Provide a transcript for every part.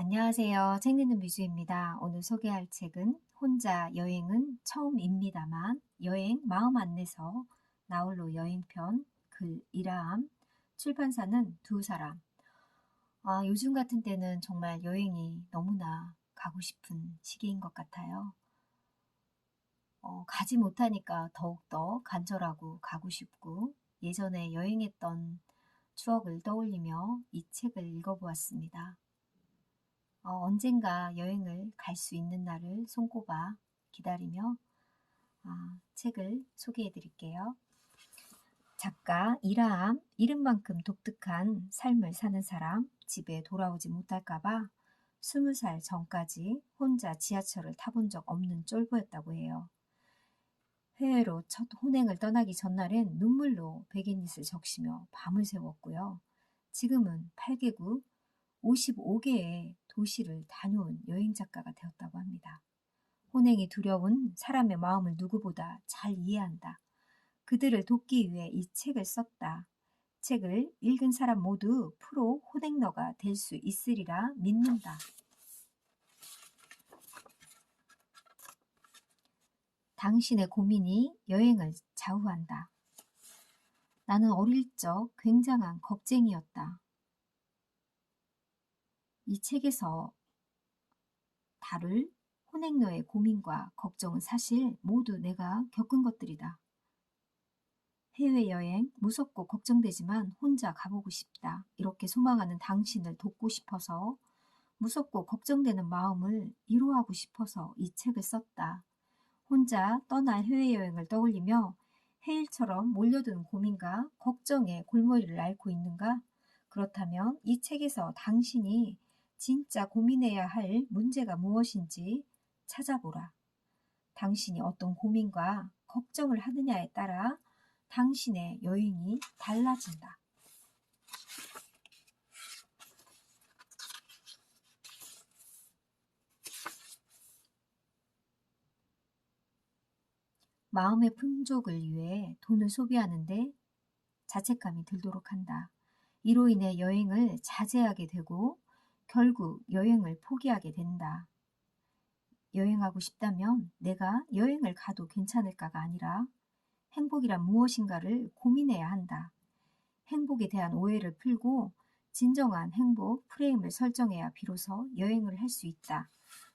안녕하세요. 책 읽는 뮤즈입니다. 오늘 소개할 책은 혼자 여행은 처음입니다만 여행 마음 안내서 나홀로 여행편 글 이라함 출판사는 두 사람. 요즘 같은 때는 정말 여행이 너무나 가고 싶은 시기인 것 같아요. 가지 못하니까 더욱더 간절하고 가고 싶고 예전에 여행했던 추억을 떠올리며 이 책을 읽어보았습니다. 언젠가 여행을 갈 수 있는 날을 손꼽아 기다리며 책을 소개해 드릴게요. 작가 이라함, 이름만큼 독특한 삶을 사는 사람, 집에 돌아오지 못할까봐 20살 전까지 혼자 지하철을 타본 적 없는 쫄보였다고 해요. 해외로 첫 혼행을 떠나기 전날엔 눈물로 백엔잇을 적시며 밤을 새웠고요. 지금은 8개국 55개의 도시를 다녀온 여행 작가가 되었다고 합니다. 혼행이 두려운 사람의 마음을 누구보다 잘 이해한다. 그들을 돕기 위해 이 책을 썼다. 책을 읽은 사람 모두 프로 혼행러가 될 수 있으리라 믿는다. 당신의 고민이 여행을 좌우한다. 나는 어릴 적 굉장한 겁쟁이였다. 이 책에서 다룰 혼행러의 고민과 걱정은 사실 모두 내가 겪은 것들이다. 해외여행 무섭고 걱정되지만 혼자 가보고 싶다. 이렇게 소망하는 당신을 돕고 싶어서 무섭고 걱정되는 마음을 위로하고 싶어서 이 책을 썼다. 혼자 떠날 해외여행을 떠올리며 해일처럼 몰려드는 고민과 걱정의 골머리를 앓고 있는가? 그렇다면 이 책에서 당신이 진짜 고민해야 할 문제가 무엇인지 찾아보라. 당신이 어떤 고민과 걱정을 하느냐에 따라 당신의 여행이 달라진다. 마음의 풍족을 위해 돈을 소비하는데 자책감이 들도록 한다. 이로 인해 여행을 자제하게 되고 결국 여행을 포기하게 된다. 여행하고 싶다면 내가 여행을 가도 괜찮을까가 아니라 행복이란 무엇인가를 고민해야 한다. 행복에 대한 오해를 풀고 진정한 행복 프레임을 설정해야 비로소 여행을 할 수 있다.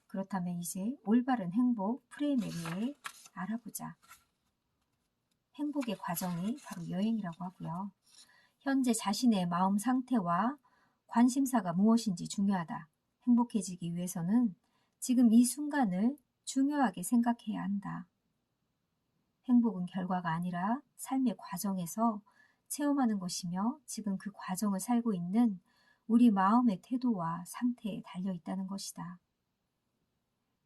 그렇다면 이제 올바른 행복 프레임에 대해 알아보자. 행복의 과정이 바로 여행이라고 하고요. 현재 자신의 마음 상태와 관심사가 무엇인지 중요하다. 행복해지기 위해서는 지금 이 순간을 중요하게 생각해야 한다. 행복은 결과가 아니라 삶의 과정에서 체험하는 것이며 지금 그 과정을 살고 있는 우리 마음의 태도와 상태에 달려 있다는 것이다.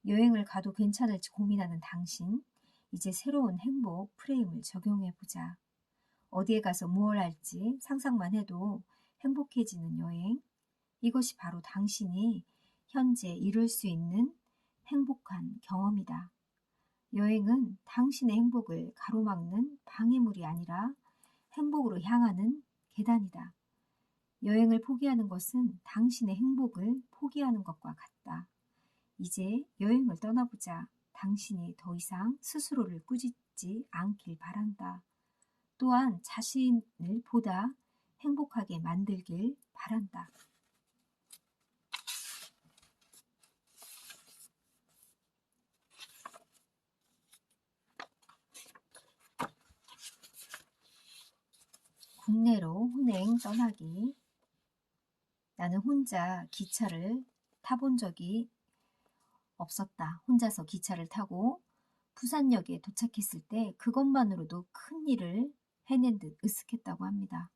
여행을 가도 괜찮을지 고민하는 당신, 이제 새로운 행복 프레임을 적용해보자. 어디에 가서 무얼 할지 상상만 해도 행복해지는 여행, 이것이 바로 당신이 현재 이룰 수 있는 행복한 경험이다. 여행은 당신의 행복을 가로막는 방해물이 아니라 행복으로 향하는 계단이다. 여행을 포기하는 것은 당신의 행복을 포기하는 것과 같다. 이제 여행을 떠나보자. 당신이 더 이상 스스로를 꾸짖지 않길 바란다. 또한 자신을 보다 행복하게 만들길 바란다. 국내로 혼행 떠나기. 나는 혼자 기차를 타본 적이 없었다. 혼자서 기차를 타고 부산역에 도착했을 때 그것만으로도 큰 일을 해낸 듯 으쓱했다고 합니다.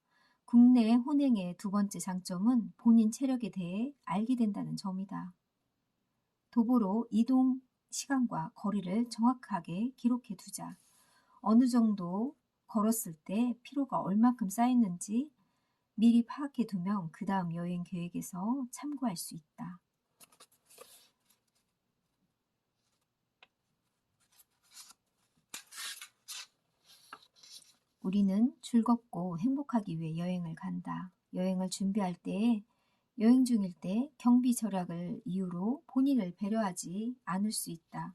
국내 혼행의 두 번째 장점은 본인 체력에 대해 알게 된다는 점이다. 도보로 이동 시간과 거리를 정확하게 기록해 두자. 어느 정도 걸었을 때 피로가 얼마큼 쌓였는지 미리 파악해 두면 그 다음 여행 계획에서 참고할 수 있다. 우리는 즐겁고 행복하기 위해 여행을 간다. 여행을 준비할 때에 여행 중일 때 경비 절약을 이유로 본인을 배려하지 않을 수 있다.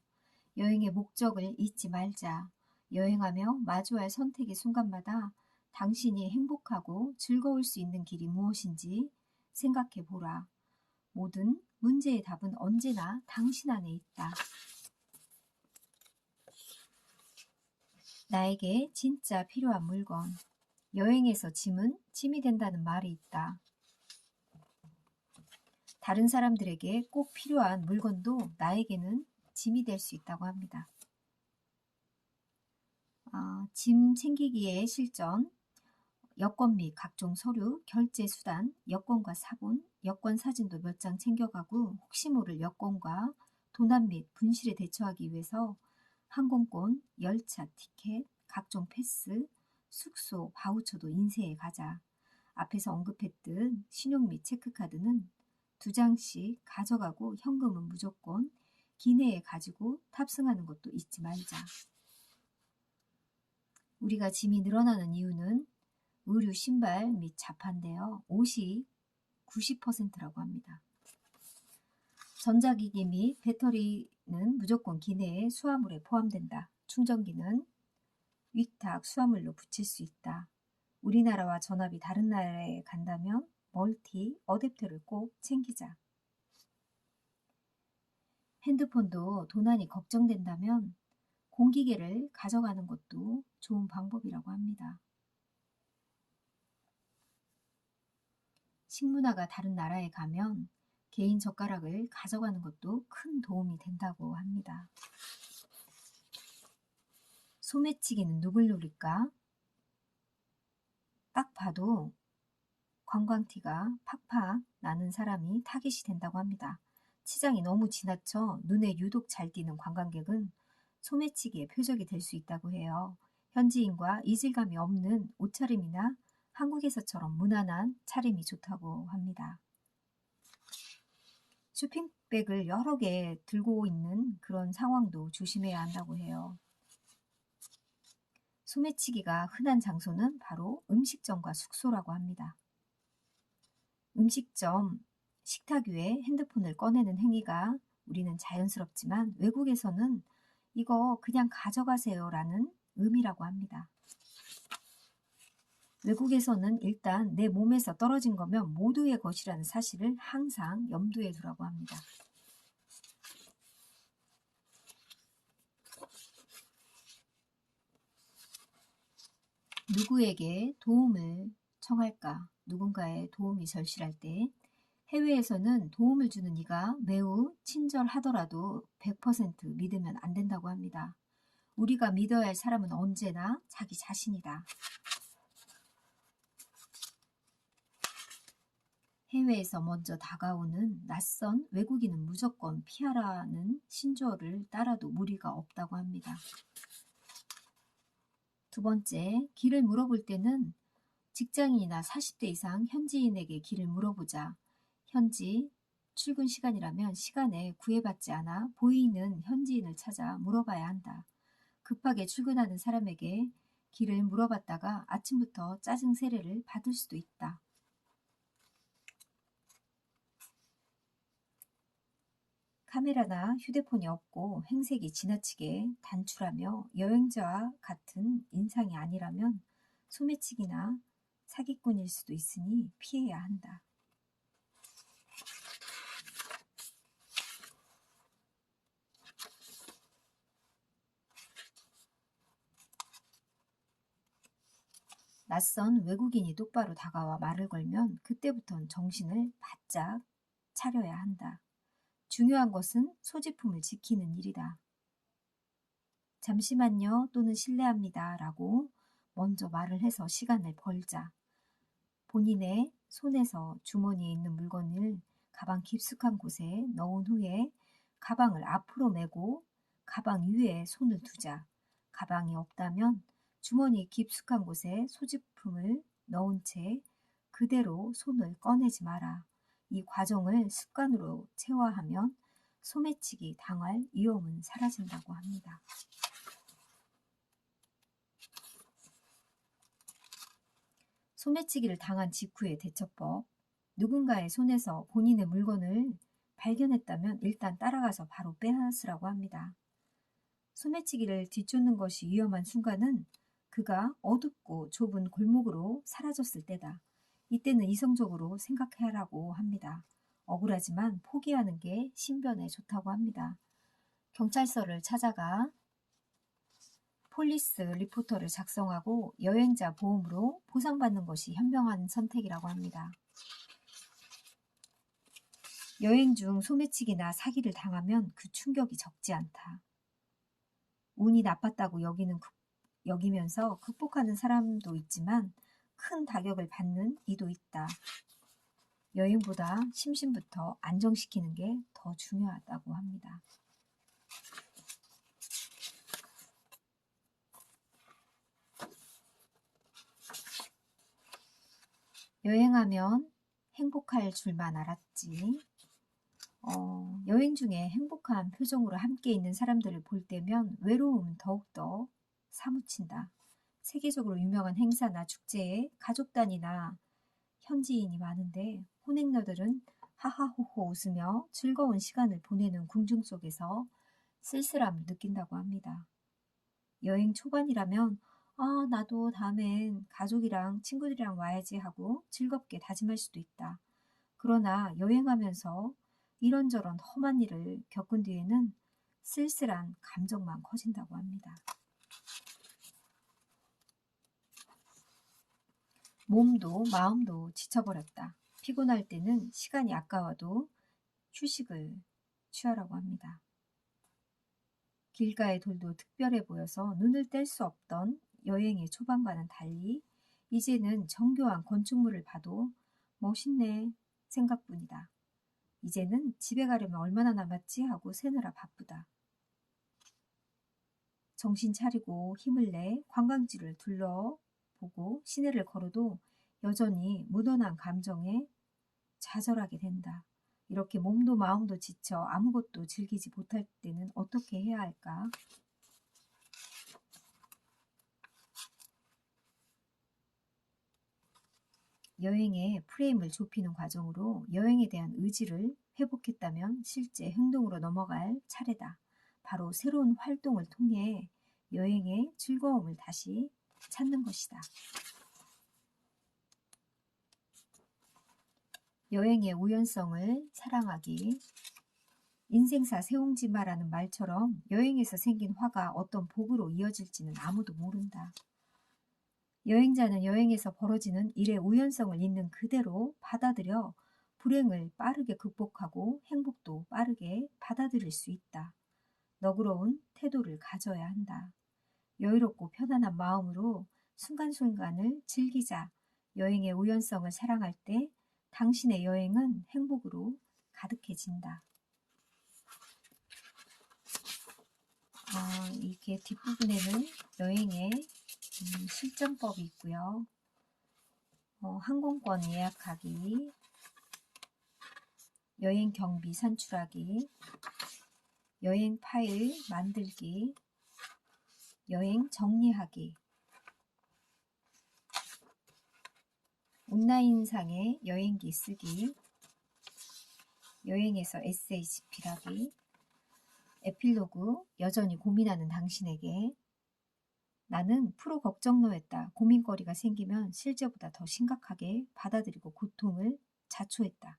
여행의 목적을 잊지 말자. 여행하며 마주할 선택의 순간마다 당신이 행복하고 즐거울 수 있는 길이 무엇인지 생각해 보라. 모든 문제의 답은 언제나 당신 안에 있다. 나에게 진짜 필요한 물건. 여행에서 짐은 짐이 된다는 말이 있다. 다른 사람들에게 꼭 필요한 물건도 나에게는 짐이 될 수 있다고 합니다. 짐 챙기기의 실전, 여권 및 각종 서류, 결제 수단, 여권과 사본, 여권 사진도 몇 장 챙겨가고 혹시 모를 여권과 도난 및 분실에 대처하기 위해서 항공권, 열차 티켓, 각종 패스, 숙소, 바우처도 인쇄해 가자. 앞에서 언급했듯 신용 및 체크카드는 2장씩 가져가고 현금은 무조건 기내에 가지고 탑승하는 것도 잊지 말자. 우리가 짐이 늘어나는 이유는 의류, 신발 및 자판인데요. 옷이 90%라고 합니다. 전자기기 및 배터리는 무조건 기내에 수화물에 포함된다. 충전기는 위탁 수화물로 붙일 수 있다. 우리나라와 전압이 다른 나라에 간다면 멀티 어댑터를 꼭 챙기자. 핸드폰도 도난이 걱정된다면 공기계를 가져가는 것도 좋은 방법이라고 합니다. 식문화가 다른 나라에 가면 개인 젓가락을 가져가는 것도 큰 도움이 된다고 합니다. 소매치기는 누굴 노릴까? 딱 봐도 관광티가 팍팍 나는 사람이 타깃이 된다고 합니다. 치장이 너무 지나쳐 눈에 유독 잘 띄는 관광객은 소매치기의 표적이 될 수 있다고 해요. 현지인과 이질감이 없는 옷차림이나 한국에서처럼 무난한 차림이 좋다고 합니다. 쇼핑백을 여러 개 들고 있는 그런 상황도 조심해야 한다고 해요. 소매치기가 흔한 장소는 바로 음식점과 숙소라고 합니다. 음식점, 식탁 위에 핸드폰을 꺼내는 행위가 우리는 자연스럽지만 외국에서는 이거 그냥 가져가세요 라는 의미라고 합니다. 외국에서는 일단 내 몸에서 떨어진 거면 모두의 것이라는 사실을 항상 염두에 두라고 합니다. 누구에게 도움을 청할까? 누군가의 도움이 절실할 때 해외에서는 도움을 주는 이가 매우 친절하더라도 100% 믿으면 안 된다고 합니다. 우리가 믿어야 할 사람은 언제나 자기 자신이다. 해외에서 먼저 다가오는 낯선 외국인은 무조건 피하라는 신조어를 따라도 무리가 없다고 합니다. 두 번째, 길을 물어볼 때는 직장인이나 40대 이상 현지인에게 길을 물어보자. 현지 출근 시간이라면 시간에 구애받지 않아 보이는 현지인을 찾아 물어봐야 한다. 급하게 출근하는 사람에게 길을 물어봤다가 아침부터 짜증 세례를 받을 수도 있다. 카메라나 휴대폰이 없고 행색이 지나치게 단출하며 여행자와 같은 인상이 아니라면 소매치기나 사기꾼일 수도 있으니 피해야 한다. 낯선 외국인이 똑바로 다가와 말을 걸면 그때부터는 정신을 바짝 차려야 한다. 중요한 것은 소지품을 지키는 일이다. 잠시만요 또는 실례합니다 라고 먼저 말을 해서 시간을 벌자. 본인의 손에서 주머니에 있는 물건을 가방 깊숙한 곳에 넣은 후에 가방을 앞으로 메고 가방 위에 손을 두자. 가방이 없다면 주머니 깊숙한 곳에 소지품을 넣은 채 그대로 손을 꺼내지 마라. 이 과정을 습관으로 체화하면 소매치기 당할 위험은 사라진다고 합니다. 소매치기를 당한 직후의 대처법. 누군가의 손에서 본인의 물건을 발견했다면 일단 따라가서 바로 빼앗으라고 합니다. 소매치기를 뒤쫓는 것이 위험한 순간은 그가 어둡고 좁은 골목으로 사라졌을 때다. 이때는 이성적으로 생각하라고 합니다. 억울하지만 포기하는 게 신변에 좋다고 합니다. 경찰서를 찾아가 폴리스 리포터를 작성하고 여행자 보험으로 보상받는 것이 현명한 선택이라고 합니다. 여행 중 소매치기나 사기를 당하면 그 충격이 적지 않다. 운이 나빴다고 여기면서 극복하는 사람도 있지만 큰 타격을 받는 이도 있다. 여행보다 심신부터 안정시키는 게 더 중요하다고 합니다. 여행하면 행복할 줄만 알았지. 여행 중에 행복한 표정으로 함께 있는 사람들을 볼 때면 외로움은 더욱더 사무친다. 세계적으로 유명한 행사나 축제에 가족 단위나 현지인이 많은데 혼행녀들은 하하호호 웃으며 즐거운 시간을 보내는 궁중 속에서 쓸쓸함을 느낀다고 합니다. 여행 초반이라면 나도 다음엔 가족이랑 친구들이랑 와야지 하고 즐겁게 다짐할 수도 있다. 그러나 여행하면서 이런저런 험한 일을 겪은 뒤에는 쓸쓸한 감정만 커진다고 합니다. 몸도 마음도 지쳐버렸다. 피곤할 때는 시간이 아까워도 휴식을 취하라고 합니다. 길가의 돌도 특별해 보여서 눈을 뗄 수 없던 여행의 초반과는 달리 이제는 정교한 건축물을 봐도 멋있네 생각뿐이다. 이제는 집에 가려면 얼마나 남았지 하고 세느라 바쁘다. 정신 차리고 힘을 내 관광지를 둘러보고 시내를 걸어도 여전히 묻어난 감정에 좌절하게 된다. 이렇게 몸도 마음도 지쳐 아무것도 즐기지 못할 때는 어떻게 해야 할까? 여행의 프레임을 좁히는 과정으로 여행에 대한 의지를 회복했다면 실제 행동으로 넘어갈 차례다. 바로 새로운 활동을 통해 여행의 즐거움을 다시 찾는 것이다. 여행의 우연성을 사랑하기. 인생사 세옹지마라는 말처럼 여행에서 생긴 화가 어떤 복으로 이어질지는 아무도 모른다. 여행자는 여행에서 벌어지는 일의 우연성을 있는 그대로 받아들여 불행을 빠르게 극복하고 행복도 빠르게 받아들일 수 있다. 너그러운 태도를 가져야 한다. 여유롭고 편안한 마음으로 순간순간을 즐기자. 여행의 우연성을 사랑할 때 당신의 여행은 행복으로 가득해진다. 이게 뒷부분에는 여행의 실전법이 있고요. 항공권 예약하기, 여행 경비 산출하기, 여행 파일 만들기, 여행 정리하기, 온라인상의 여행기 쓰기, 여행에서 에세이 집필하기, 에필로그 여전히 고민하는 당신에게 나는 프로 걱정너였다. 고민거리가 생기면 실제보다 더 심각하게 받아들이고 고통을 자초했다.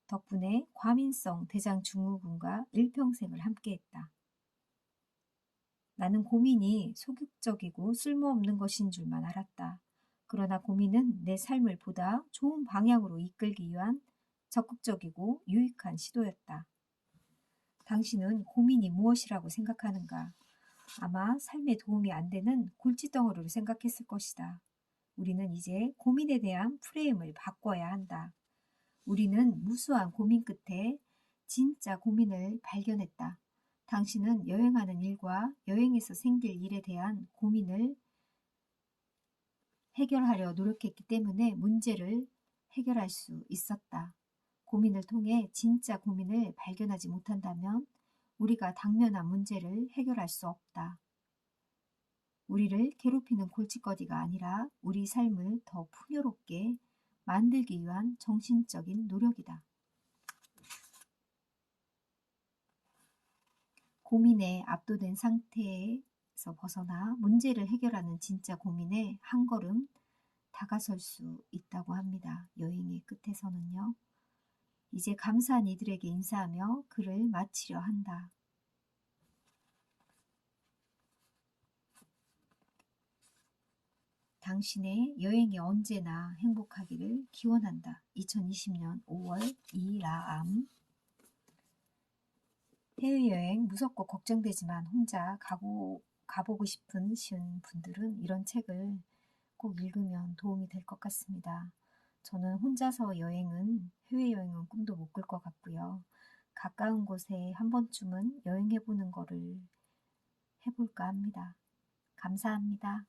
덕분에 과민성 대장 증후군과 일평생을 함께했다. 나는 고민이 소극적이고 쓸모없는 것인 줄만 알았다. 그러나 고민은 내 삶을 보다 좋은 방향으로 이끌기 위한 적극적이고 유익한 시도였다. 당신은 고민이 무엇이라고 생각하는가? 아마 삶에 도움이 안 되는 골칫덩어리로 생각했을 것이다. 우리는 이제 고민에 대한 프레임을 바꿔야 한다. 우리는 무수한 고민 끝에 진짜 고민을 발견했다. 당신은 여행하는 일과 여행에서 생길 일에 대한 고민을 해결하려 노력했기 때문에 문제를 해결할 수 있었다. 고민을 통해 진짜 고민을 발견하지 못한다면 우리가 당면한 문제를 해결할 수 없다. 우리를 괴롭히는 골칫거리가 아니라 우리 삶을 더 풍요롭게 만들기 위한 정신적인 노력이다. 고민에 압도된 상태에서 벗어나 문제를 해결하는 진짜 고민에 한 걸음 다가설 수 있다고 합니다. 여행의 끝에서는요. 이제 감사한 이들에게 인사하며 글을 마치려 한다. 당신의 여행이 언제나 행복하기를 기원한다. 2020년 5월 이라암. 해외여행 무섭고 걱정되지만 혼자 가보고 싶으신 분들은 이런 책을 꼭 읽으면 도움이 될 것 같습니다. 저는 혼자서 해외여행은 꿈도 못 꿀 것 같고요. 가까운 곳에 한 번쯤은 여행해보는 거를 해볼까 합니다. 감사합니다.